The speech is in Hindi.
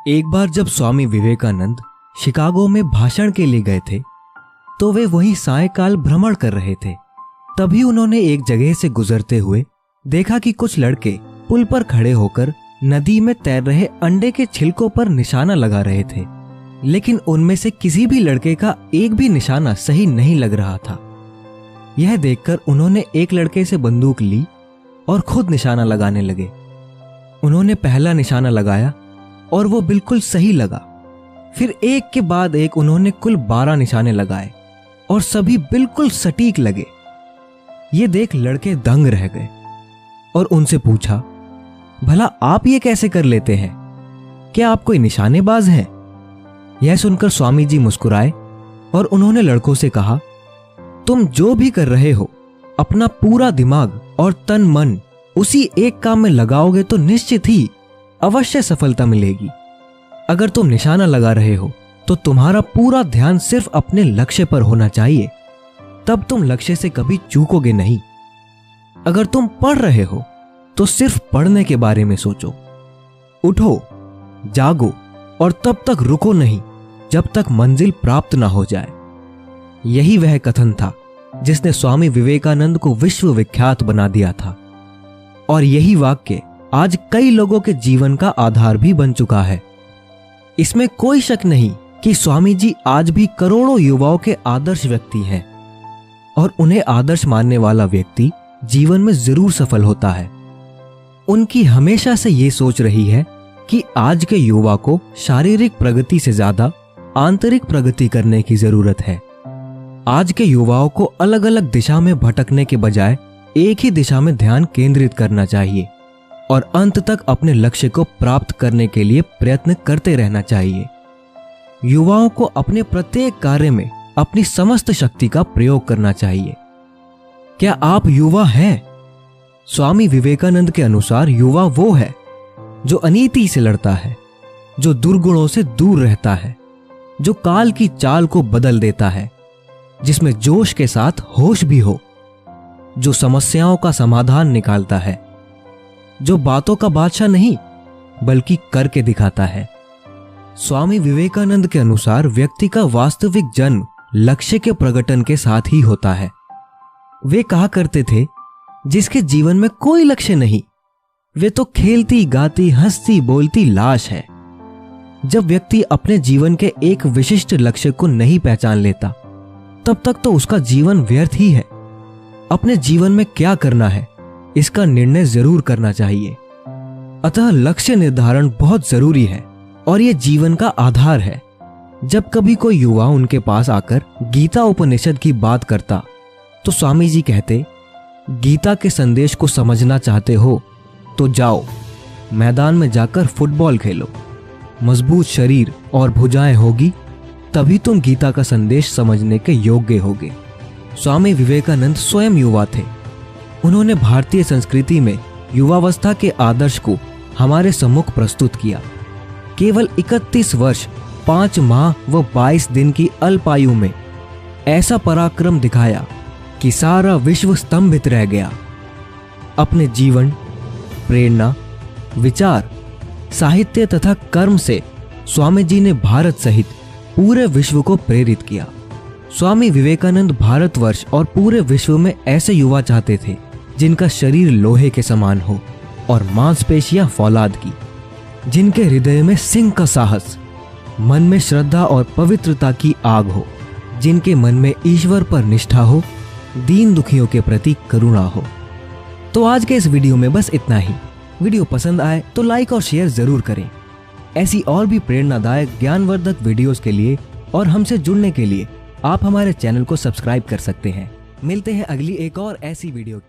एक बार जब स्वामी विवेकानंद शिकागो में भाषण के लिए गए थे तो वे वहीं सायंकाल भ्रमण कर रहे थे। तभी उन्होंने एक जगह से गुजरते हुए देखा कि कुछ लड़के पुल पर खड़े होकर नदी में तैर रहे अंडे के छिलकों पर निशाना लगा रहे थे, लेकिन उनमें से किसी भी लड़के का एक भी निशाना सही नहीं लग रहा था। यह देखकर उन्होंने एक लड़के से बंदूक ली और खुद निशाना लगाने लगे। उन्होंने पहला निशाना लगाया और वो बिल्कुल सही लगा। फिर एक के बाद एक उन्होंने कुल 12 निशाने लगाए और सभी बिल्कुल सटीक लगे। ये देख लड़के दंग रह गए और उनसे पूछा, भला आप ये कैसे कर लेते हैं? क्या आप कोई निशानेबाज हैं? यह सुनकर स्वामी जी मुस्कुराए और उन्होंने लड़कों से कहा, तुम जो भी कर रहे हो अपना पूरा दिमाग और तन मन उसी एक काम में लगाओगे तो निश्चित ही अवश्य सफलता मिलेगी। अगर तुम निशाना लगा रहे हो तो तुम्हारा पूरा ध्यान सिर्फ अपने लक्ष्य पर होना चाहिए, तब तुम लक्ष्य से कभी चूकोगे नहीं। अगर तुम पढ़ रहे हो तो सिर्फ पढ़ने के बारे में सोचो। उठो, जागो और तब तक रुको नहीं जब तक मंजिल प्राप्त ना हो जाए। यही वह कथन था जिसने स्वामी विवेकानंद को विश्व विख्यात बना दिया था और यही वाक्य आज कई लोगों के जीवन का आधार भी बन चुका है। इसमें कोई शक नहीं कि स्वामी जी आज भी करोड़ों युवाओं के आदर्श व्यक्ति हैं और उन्हें आदर्श मानने वाला व्यक्ति जीवन में जरूर सफल होता है। उनकी हमेशा से ये सोच रही है कि आज के युवा को शारीरिक प्रगति से ज्यादा आंतरिक प्रगति करने की जरूरत है। आज के युवाओं को अलग अलग दिशा में भटकने के बजाय एक ही दिशा में ध्यान केंद्रित करना चाहिए और अंत तक अपने लक्ष्य को प्राप्त करने के लिए प्रयत्न करते रहना चाहिए। युवाओं को अपने प्रत्येक कार्य में अपनी समस्त शक्ति का प्रयोग करना चाहिए। क्या आप युवा हैं? स्वामी विवेकानंद के अनुसार युवा वो है जो अनीति से लड़ता है, जो दुर्गुणों से दूर रहता है, जो काल की चाल को बदल देता है, जिसमें जोश के साथ होश भी हो, जो समस्याओं का समाधान निकालता है, जो बातों का बादशाह नहीं बल्कि करके दिखाता है। स्वामी विवेकानंद के अनुसार व्यक्ति का वास्तविक जन्म लक्ष्य के प्रकटन के साथ ही होता है। वे कहा करते थे, जिसके जीवन में कोई लक्ष्य नहीं वे तो खेलती गाती हंसती बोलती लाश है। जब व्यक्ति अपने जीवन के एक विशिष्ट लक्ष्य को नहीं पहचान लेता तब तक तो उसका जीवन व्यर्थ ही है। अपने जीवन में क्या करना है इसका निर्णय जरूर करना चाहिए। अतः लक्ष्य निर्धारण बहुत जरूरी है और यह जीवन का आधार है। जब कभी कोई युवा उनके पास आकर गीता उपनिषद की बात करता तो स्वामी जी कहते, गीता के संदेश को समझना चाहते हो तो जाओ मैदान में जाकर फुटबॉल खेलो। मजबूत शरीर और भुजाएं होगी तभी तुम गीता का संदेश समझने के योग्य होगे। स्वामी विवेकानंद स्वयं युवा थे। उन्होंने भारतीय संस्कृति में युवावस्था के आदर्श को हमारे सम्मुख प्रस्तुत किया। केवल 31 वर्ष 5 माह व 22 दिन की अल्पायु में ऐसा पराक्रम दिखाया कि सारा विश्व स्तंभित रह गया। अपने जीवन, प्रेरणा, विचार, साहित्य तथा कर्म से स्वामी जी ने भारत सहित पूरे विश्व को प्रेरित किया। स्वामी विवेकानंद भारतवर्ष और पूरे विश्व में ऐसे युवा चाहते थे जिनका शरीर लोहे के समान हो और मांसपेशियां फौलाद की, जिनके हृदय में सिंह का साहस, मन में श्रद्धा और पवित्रता की आग हो, जिनके मन में ईश्वर पर निष्ठा हो, दीन दुखियों के प्रति करुणा हो। तो आज के इस वीडियो में बस इतना ही। वीडियो पसंद आए तो लाइक और शेयर जरूर करें। ऐसी और भी प्रेरणादायक ज्ञानवर्धक वीडियोस के लिए और हमसे जुड़ने के लिए आप हमारे चैनल को सब्सक्राइब कर सकते हैं। मिलते हैं अगली एक और ऐसी वीडियो।